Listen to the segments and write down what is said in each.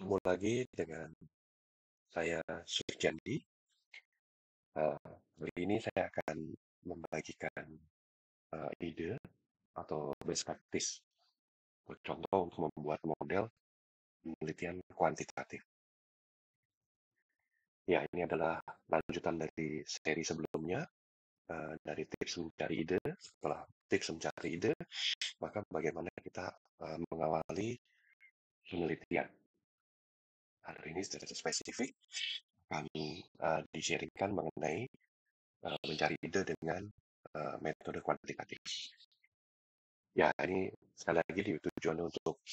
Ketemu lagi dengan saya Suryandi. Kali ini saya akan membagikan ide atau best practice, contoh untuk membuat model penelitian kuantitatif. Ya, ini adalah lanjutan dari seri sebelumnya, dari tips mencari ide. Setelah tips mencari ide, maka bagaimana kita mengawali penelitian. Hari ini secara spesifik kami di-sharingkan mengenai mencari ide dengan metode kuantitatif. Ya, ini sekali lagi tujuannya untuk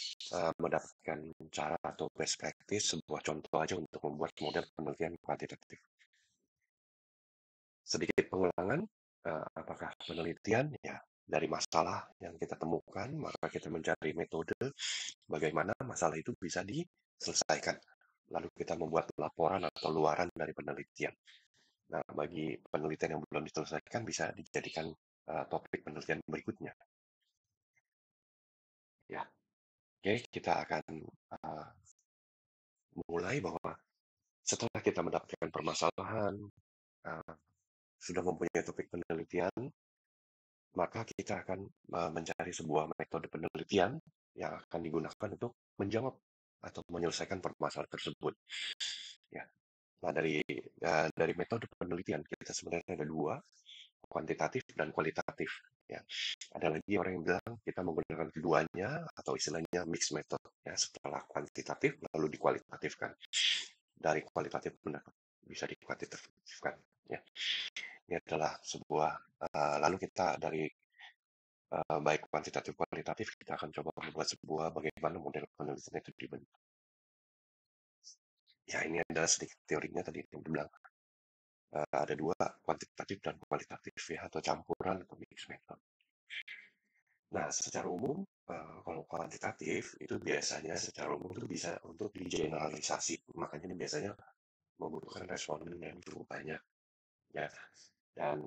mendapatkan cara atau best practice, sebuah contoh aja untuk membuat model penelitian kuantitatif. Sedikit pengulangan, apakah penelitian ya dari masalah yang kita temukan, maka kita mencari metode bagaimana masalah itu bisa diselesaikan. Lalu kita membuat laporan atau luaran dari penelitian. Nah, bagi penelitian yang belum diselesaikan bisa dijadikan topik penelitian berikutnya. Ya, oke, kita akan uh, mulai bahwa setelah kita mendapatkan permasalahan, uh, sudah mempunyai topik penelitian, maka kita akan mencari sebuah metode penelitian yang akan digunakan untuk menjawab atau menyelesaikan permasalahan tersebut. Ya, nah dari metode penelitian kita sebenarnya ada dua, kuantitatif dan kualitatif. Ya, ada lagi orang yang bilang kita menggunakan keduanya atau istilahnya mixed method. Ya, setelah kuantitatif lalu dikualitatifkan. Dari kualitatif bisa dikuantitatifkan. Ya, ini adalah sebuah lalu kita dari baik kuantitatif kualitatif kita akan coba membuat sebuah bagaimana model penelitian itu dibentuk. Ya, ini adalah sedikit teorinya tadi yang dibilang. Ada dua, kuantitatif dan kualitatif ya, atau campuran atau mixed method. Nah, secara umum, kalau kuantitatif itu biasanya secara umum itu bisa untuk digeneralisasi. Makanya ini biasanya membutuhkan responden yang cukup banyak. Ya, dan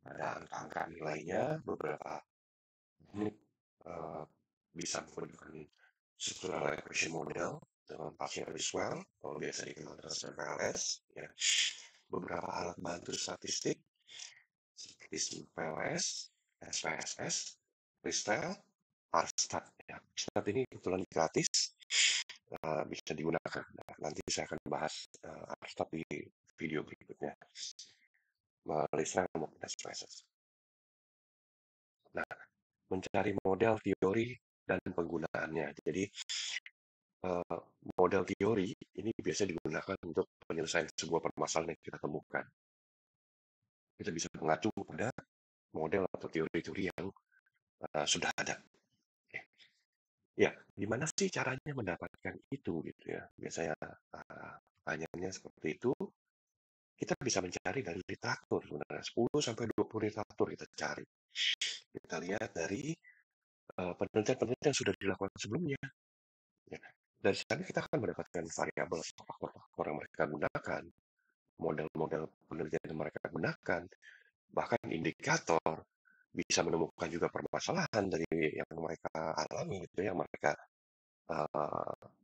ada angka-angka nilainya, beberapa teknik bisa menggunakan structural equation model dengan partial risk well, atau biasa dikenal dengan PLS. Ya. Beberapa alat bantu statistik seperti PLS, SPSS, Ristel, Arstat. Ya. Arstat ini kebetulan gratis, bisa digunakan. Nah, nanti saya akan bahas Arstat di video berikutnya. Ristel maupun SPSS. Nah, mencari model teori dan penggunaannya. Jadi, model teori ini biasa digunakan untuk penyelesaian sebuah permasalahan yang kita temukan. Kita bisa mengacu pada model atau teori-teori yang sudah ada. Ya, gimana sih caranya mendapatkan itu gitu ya? Biasanya pertanyaannya seperti itu. Kita bisa mencari dari literatur sebenarnya 10 sampai 20 literatur kita cari. Kita lihat dari penelitian-penelitian yang sudah dilakukan sebelumnya. Ya. Dari sana kita akan mendapatkan variabel faktor-faktor yang mereka gunakan, model-model penelitian yang mereka gunakan, bahkan indikator, bisa menemukan juga permasalahan dari yang mereka alami gitu, yang mereka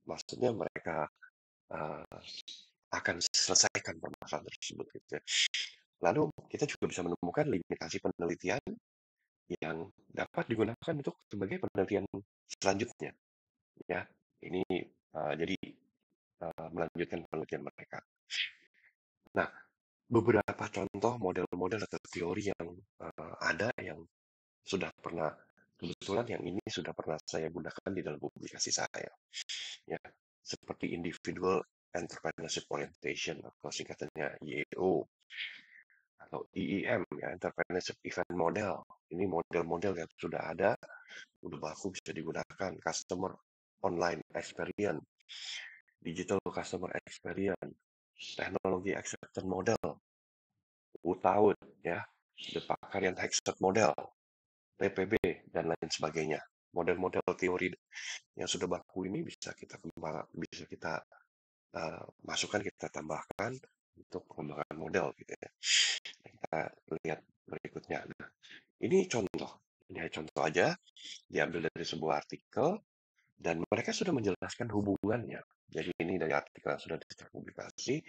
maksudnya mereka akan selesaikan permasalahan tersebut gitu ya. Lalu kita juga bisa menemukan limitasi penelitian yang dapat digunakan untuk sebagai penelitian selanjutnya. Ya, ini jadi melanjutkan penelitian mereka. Nah, beberapa contoh model-model atau teori yang ada yang sudah pernah, kebetulan yang ini sudah pernah saya gunakan di dalam publikasi saya. Ya, seperti Individual Entrepreneurship Orientation atau singkatannya IEO atau IEM ya, Entrepreneurship Event Model. Ini model-model yang sudah ada, udah baku bisa digunakan. Customer Online Experience, Digital Customer Experience, Teknologi Acceptance Model, UTAUD ya, The Pakarian Expert Model, TPB dan lain sebagainya. Model-model teori yang sudah baku ini bisa kita masukkan, kita tambahkan untuk pengembangan model gitu ya. Kita lihat berikutnya. Nah, ini contoh aja diambil dari sebuah artikel dan mereka sudah menjelaskan hubungannya. Jadi ini dari artikel yang sudah terpublikasi,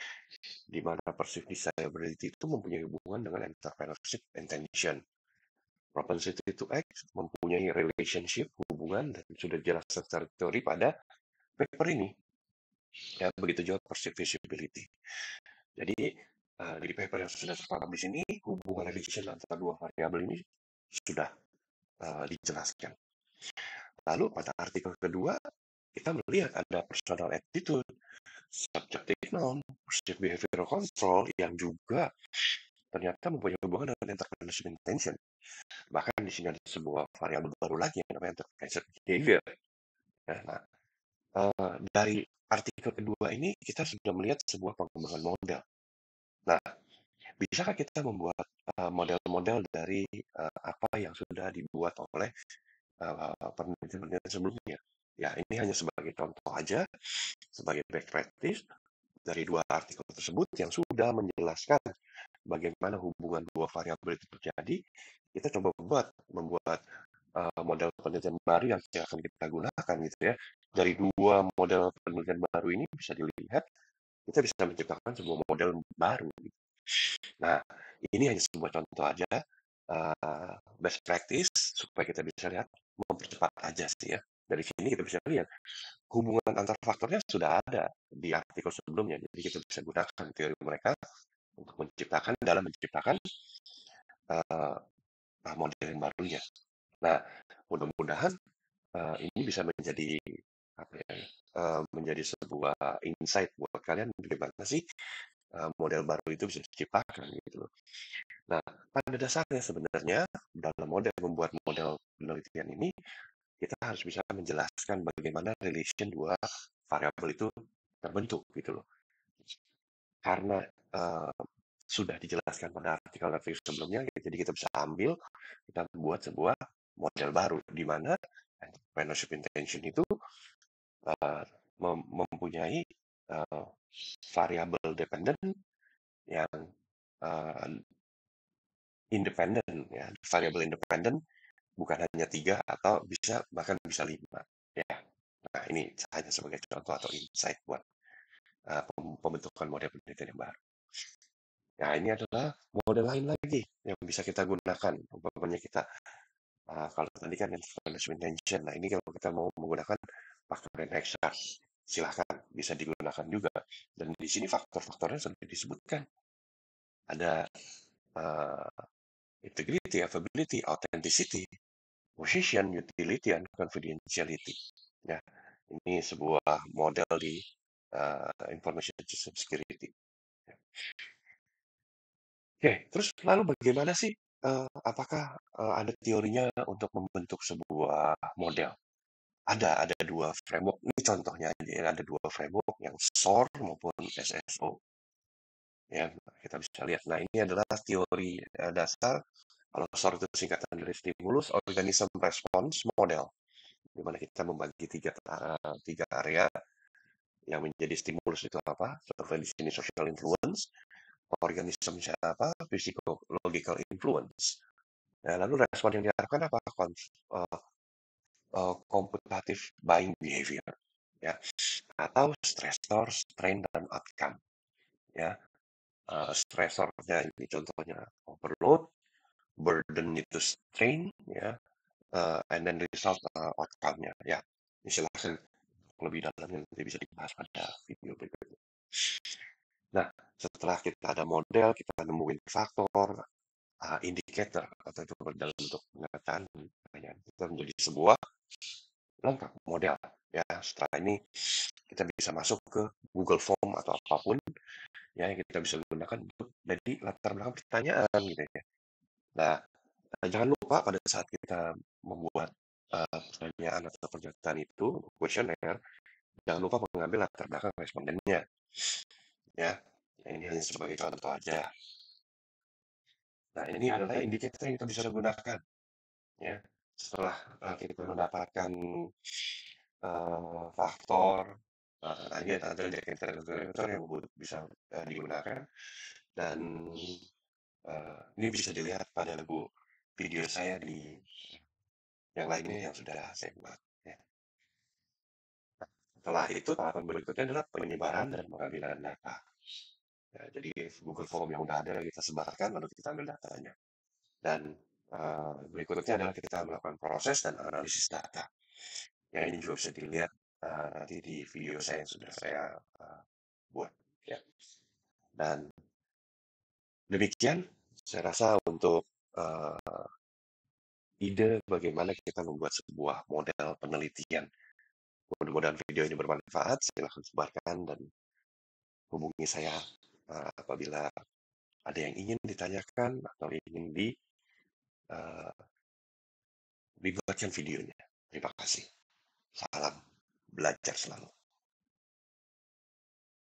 di mana perceived desirability itu mempunyai hubungan dengan entrepreneurship intention. Propensity to act mempunyai relationship, hubungan, dan sudah jelas secara teori pada paper ini. Ya, begitu juga perceived visibility. Jadi, di paper yang sudah terpublish ini, hubungan relation antara dua variabel ini sudah dijelaskan. Lalu pada artikel kedua, kita melihat ada personal attitude, subjective noun, perceived behavioral control yang juga ternyata mempunyai hubungan dengan entrepreneurship intention. Bahkan di sini ada sebuah variabel baru lagi yang namanya entrepreneurship behavior. Ya, nah, dari artikel kedua ini kita sudah melihat sebuah pengembangan model. Nah, bisakah kita membuat model-model dari apa yang sudah dibuat oleh penelitian-penelitian sebelumnya? Ya, ini hanya sebagai contoh aja, sebagai best practice dari dua artikel tersebut yang sudah menjelaskan bagaimana hubungan dua variabel itu terjadi. Kita coba membuat model penelitian baru yang akan kita gunakan gitu ya. Dari dua model penelitian baru ini bisa dilihat kita bisa menciptakan sebuah model baru. Nah, ini hanya sebuah contoh aja best practice supaya kita bisa lihat mempercepat aja sih ya. Dari sini kita bisa lihat hubungan antar faktornya sudah ada di artikel sebelumnya. Jadi kita bisa gunakan teori mereka untuk menciptakan uh, model yang barunya. Nah, mudah-mudahan ini bisa menjadi apa ya, menjadi sebuah insight buat kalian bagaimana sih model baru itu bisa diciptakan gitu loh. Nah, pada dasarnya sebenarnya dalam membuat model penelitian ini kita harus bisa menjelaskan bagaimana relation dua variabel itu terbentuk gitu loh. Karena sudah dijelaskan pada artikel-artikel sebelumnya, jadi kita bisa ambil, kita buat sebuah model baru di mana entrepreneurship intention itu uh, mempunyai uh, variabel dependent yang uh, independen ya, variabel independen bukan hanya tiga atau bahkan bisa lima ya. Nah ini hanya sebagai contoh atau insight buat pembentukan model penelitian yang baru. Nah ini adalah model lain lagi yang bisa kita gunakan. Umpamanya kita kalau tadi kan management intention. Nah ini kalau kita mau menggunakan faktor dan hexa, silahkan bisa digunakan juga. Dan di sini faktor-faktornya sudah disebutkan. Ada uh, integrity, availability, authenticity, position, utility, and confidentiality. Ya, ini sebuah model di information system security. Ya. Oke, terus lalu bagaimana sih? Apakah ada teorinya untuk membentuk sebuah model? Ada dua framework. Ini contohnya aja, ada dua framework yang SOR maupun SSO. Ya, kita bisa lihat. Nah, ini adalah teori dasar. Kalau SOR itu singkatan dari stimulus, organism response model, di mana kita membagi tiga area yang menjadi stimulus itu apa? Contohnya di sini social influence, organism apa? Physiological influence. Nah, lalu respon yang diharapkan apa? Computative buying behavior, ya, atau stressor, strain, dan outcome. Ya, stressornya ini contohnya overload, burden itu strain, ya, and then result outcome-nya. Ya, ini silahkan lebih dalamnya nanti bisa dibahas pada video berikutnya. Nah, setelah kita ada model, kita nemuin faktor, indicator atau itu dalam bentuk pengataan, ya, kita menjadi sebuah lengkap model. Ya, setelah ini kita bisa masuk ke Google Form atau apapun ya yang kita bisa gunakan untuk jadi latar belakang pertanyaan gitu ya. Nah, jangan lupa pada saat kita membuat pertanyaan atau pernyataan itu, kuesioner, jangan lupa mengambil latar belakang respondennya. Ya, ini hanya sebagai contoh aja. Nah, ini adalah indikator yang kita bisa gunakan. Ya, setelah kita mendapatkan faktor, ini ada indikator yang bisa digunakan dan ini bisa dilihat pada video saya di yang lainnya yang sudah saya buat. Ya. Setelah itu tahapan berikutnya adalah penyebaran dan pengambilan data. Ya, jadi Google Form yang udah ada kita sebarkan, lalu kita ambil datanya. Dan berikutnya adalah kita melakukan proses dan analisis data. Ya, ini juga bisa dilihat nanti di video saya yang sudah saya buat. Ya. Dan demikian, saya rasa untuk ide bagaimana kita membuat sebuah model penelitian. Mudah-mudahan video ini bermanfaat. Silahkan sebarkan dan hubungi saya apabila ada yang ingin ditanyakan atau ingin uh, dibuatkan videonya. Terima kasih. Salam belajar selalu.